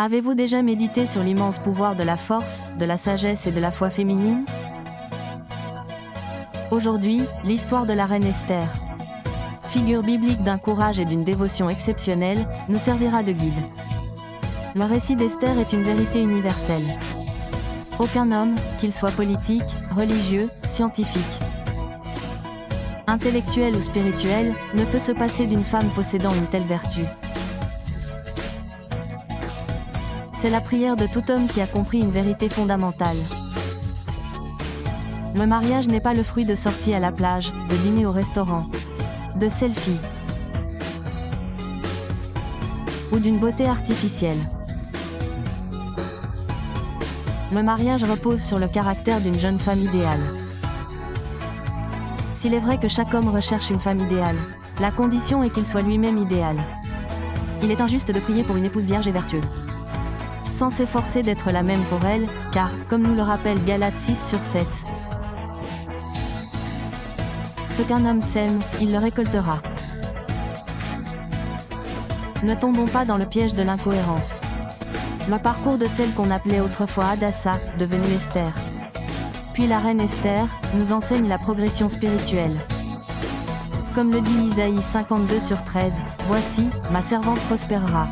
Avez-vous déjà médité sur l'immense pouvoir de la force, de la sagesse et de la foi féminine? Aujourd'hui, l'histoire de la reine Esther, figure biblique d'un courage et d'une dévotion exceptionnelle, nous servira de guide. Le récit d'Esther est une vérité universelle. Aucun homme, qu'il soit politique, religieux, scientifique, intellectuel ou spirituel, ne peut se passer d'une femme possédant une telle vertu. C'est la prière de tout homme qui a compris une vérité fondamentale. Le mariage n'est pas le fruit de sorties à la plage, de dîners au restaurant, de selfies ou d'une beauté artificielle. Le mariage repose sur le caractère d'une jeune femme idéale. S'il est vrai que chaque homme recherche une femme idéale, la condition est qu'il soit lui-même idéal. Il est injuste de prier pour une épouse vierge et vertueuse, sans s'efforcer d'être la même pour elle, car, comme nous le rappelle Galates 6/7, ce qu'un homme sème, il le récoltera. Ne tombons pas dans le piège de l'incohérence. Le parcours de celle qu'on appelait autrefois Hadassa, devenue Esther, puis la reine Esther, nous enseigne la progression spirituelle. Comme le dit Isaïe 52/13, « Voici, ma servante prospérera.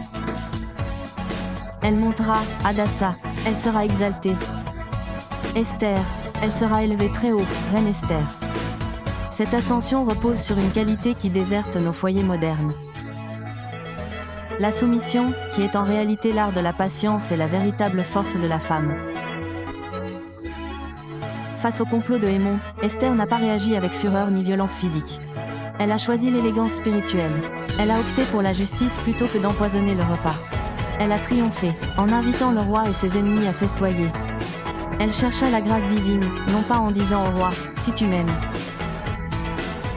Elle montera, Hadassa, elle sera exaltée. Esther, elle sera élevée très haut, reine Esther. » Cette ascension repose sur une qualité qui déserte nos foyers modernes. La soumission, qui est en réalité l'art de la patience et la véritable force de la femme. Face au complot de Hémon, Esther n'a pas réagi avec fureur ni violence physique. Elle a choisi l'élégance spirituelle. Elle a opté pour la justice plutôt que d'empoisonner le repas. Elle a triomphé, en invitant le roi et ses ennemis à festoyer. Elle chercha la grâce divine, non pas en disant au roi, « Si tu m'aimes »,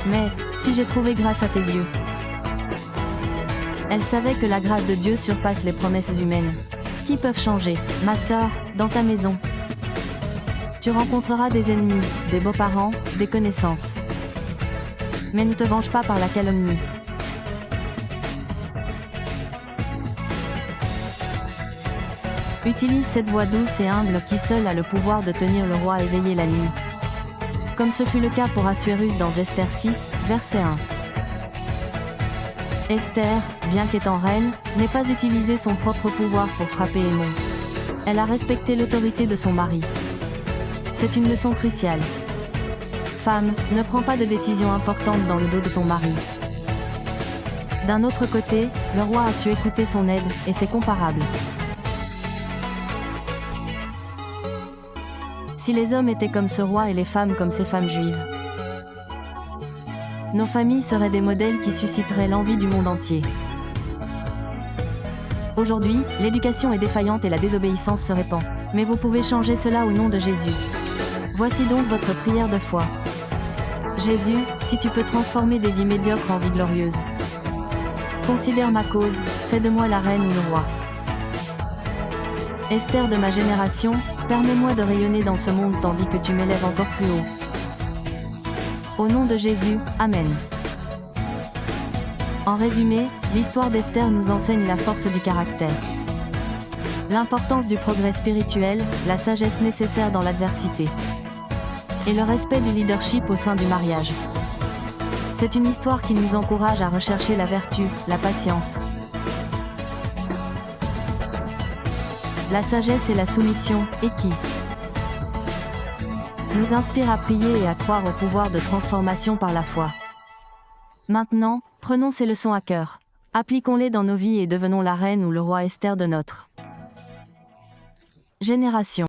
mais « Si j'ai trouvé grâce à tes yeux ». Elle savait que la grâce de Dieu surpasse les promesses humaines, qui peuvent changer. Ma sœur, dans ta maison, tu rencontreras des ennemis, des beaux-parents, des connaissances. Mais ne te venge pas par la calomnie. Utilise cette voix douce et humble qui seule a le pouvoir de tenir le roi éveillé la nuit. Comme ce fut le cas pour Assuérus dans Esther 6, verset 1. Esther, bien qu'étant reine, n'ait pas utilisé son propre pouvoir pour frapper Hémon. Elle a respecté l'autorité de son mari. C'est une leçon cruciale. Femme, ne prends pas de décisions importantes dans le dos de ton mari. D'un autre côté, le roi a su écouter son aide, et c'est comparable. Si les hommes étaient comme ce roi et les femmes comme ces femmes juives, nos familles seraient des modèles qui susciteraient l'envie du monde entier. Aujourd'hui, l'éducation est défaillante et la désobéissance se répand. Mais vous pouvez changer cela au nom de Jésus. Voici donc votre prière de foi. Jésus, si tu peux transformer des vies médiocres en vies glorieuses, considère ma cause, fais de moi la reine ou le roi. Esther de ma génération, permets-moi de rayonner dans ce monde tandis que tu m'élèves encore plus haut. Au nom de Jésus, Amen. En résumé, l'histoire d'Esther nous enseigne la force du caractère, l'importance du progrès spirituel, la sagesse nécessaire dans l'adversité, et le respect du leadership au sein du mariage. C'est une histoire qui nous encourage à rechercher la vertu, la patience, la sagesse et la soumission, et qui nous inspire à prier et à croire au pouvoir de transformation par la foi. Maintenant, prenons ces leçons à cœur. Appliquons-les dans nos vies et devenons la reine ou le roi Esther de notre génération.